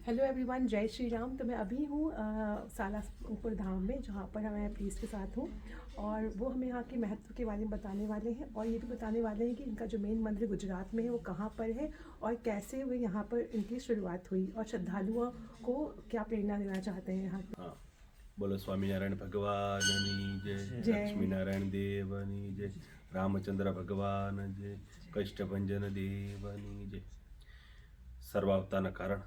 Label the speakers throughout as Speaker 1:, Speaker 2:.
Speaker 1: Hello everyone, जय श्री राम। तो मैं अभी हूँ सालासपुर धाम में, जहाँ पर मैं प्रीस्ट के साथ हूँ। और वो हमें यहाँ के महत्व के बारे में बताने वाले हैं, और ये भी बताने वाले हैं कि इनका जो मेन मंदिर गुजरात में है वो कहाँ पर है, और कैसे वो यहाँ पर इनकी शुरुआत हुई, और श्रद्धालुओं को क्या प्रेरणा देना चाहते हैं यहाँ के।
Speaker 2: हाँ, बोलो स्वामीनारायण भगवाननी जय,
Speaker 1: जय।
Speaker 2: लक्ष्मीनारायण देवनी जय, रामचंद्र भगवान जय, કષ્ટભંજન દેવની જય. સર્વાવતારના કારણ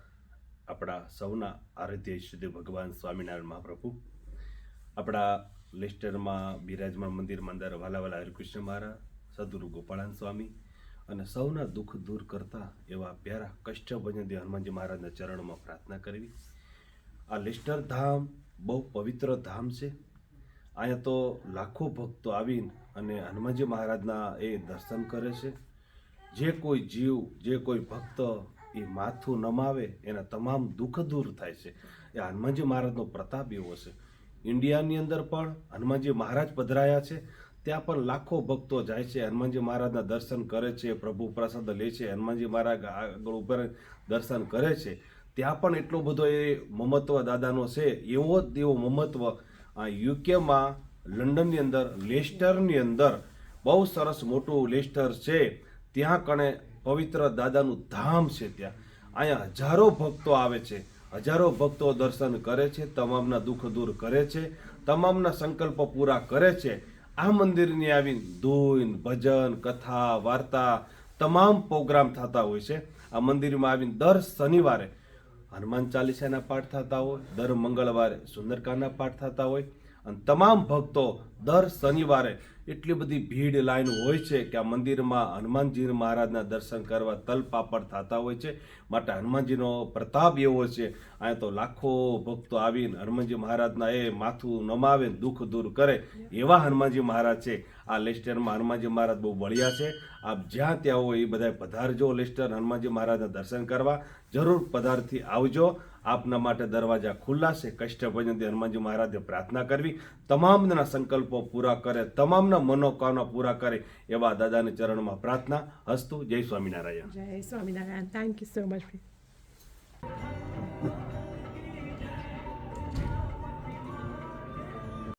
Speaker 2: આપણા સૌના આરાધ્ય ઈષ્ટદેવ ભગવાન સ્વામિનારાયણ મહાપ્રભુ આપણા લેસ્ટરમાં બિરાજમાન મંદિરમાં અંદર વાલાવાલા હરિકૃષ્ણ મહારાજ, સદગુરુ ગોપાળાન સ્વામી અને સૌના દુઃખ દૂર કરતા એવા પ્યારા કષ્ટભંજન દેવ હનુમાનજી મહારાજના ચરણોમાં પ્રાર્થના કરવી. આ લેસ્ટર ધામ બહુ પવિત્ર ધામ છે. અહીંયા તો લાખો ભક્તો આવીને અને હનુમાનજી મહારાજના એ દર્શન કરે છે. જે કોઈ જીવ, જે કોઈ ભક્ત એ માથું નમાવે એના તમામ દુઃખ દૂર થાય છે. એ હનુમાનજી મહારાજનો પ્રતાપ એવો છે. ઇન્ડિયાની અંદર પણ હનુમાનજી મહારાજ પધરાયા છે, ત્યાં પણ લાખો ભક્તો જાય છે, હનુમાનજી મહારાજના દર્શન કરે છે, પ્રભુ પ્રસાદ લે છે, હનુમાનજી મહારાજ આગળ ઉપર દર્શન કરે છે. ત્યાં પણ એટલો બધો એ મમત્વ દાદાનો છે, એવો જ એવો મમત્વ યુકેમાં લંડનની અંદર લેસ્ટરની અંદર બહુ સરસ મોટું લેસ્ટર છે. ત્યાં કણે પવિત્ર દાદાનું ધામ છે. ત્યાં અહીંયા હજારો ભક્તો આવે છે, હજારો ભક્તો દર્શન કરે છે, તમામના દુઃખ દૂર કરે છે, તમામના સંકલ્પ પૂરા કરે છે. આ મંદિરની આવીને ધૂન, ભજન, કથા, વાર્તા તમામ પ્રોગ્રામ થતા હોય છે. આ મંદિરમાં આવીને દર શનિવારે હનુમાન ચાલીસાના પાઠ થતા હોય, દર મંગળવારે સુંદરકાંડના પાઠ થતા હોય, અને તમામ ભક્તો દર શનિવારે એટલી બધી ભીડ લાઈન હોય છે કે આ મંદિરમાં હનુમાનજી મહારાજના દર્શન કરવા તલપાપડ થતા હોય છે. માટે હનુમાનજીનો પ્રતાપ એવો છે. અહીંયા તો લાખો ભક્તો આવીને હનુમાનજી મહારાજના એ માથું નમાવે, દુઃખ દૂર કરે એવા હનુમાનજી મહારાજ છે. આ લેસ્ટરમાં હનુમાનજી મહારાજ બહુ બળિયા છે. આપ જ્યાં ત્યાં હોય એ બધા પધારજો લેસ્ટર હનુમાનજી મહારાજના દર્શન કરવા. જરૂર પધારથી આવજો. આપના માટે દરવાજા ખુલ્લા છે. કષ્ટભંજન હનુમાનજી મહારાજે પ્રાર્થના કરવી, તમામના સંકલ્પો પૂરા કરે, તમામના મનોકામના પૂરા કરે એવા દાદાના ચરણમાં પ્રાર્થના. હસ્તુ. જય સ્વામિનારાયણ.
Speaker 1: जय Swaminarayan. Thank you so much.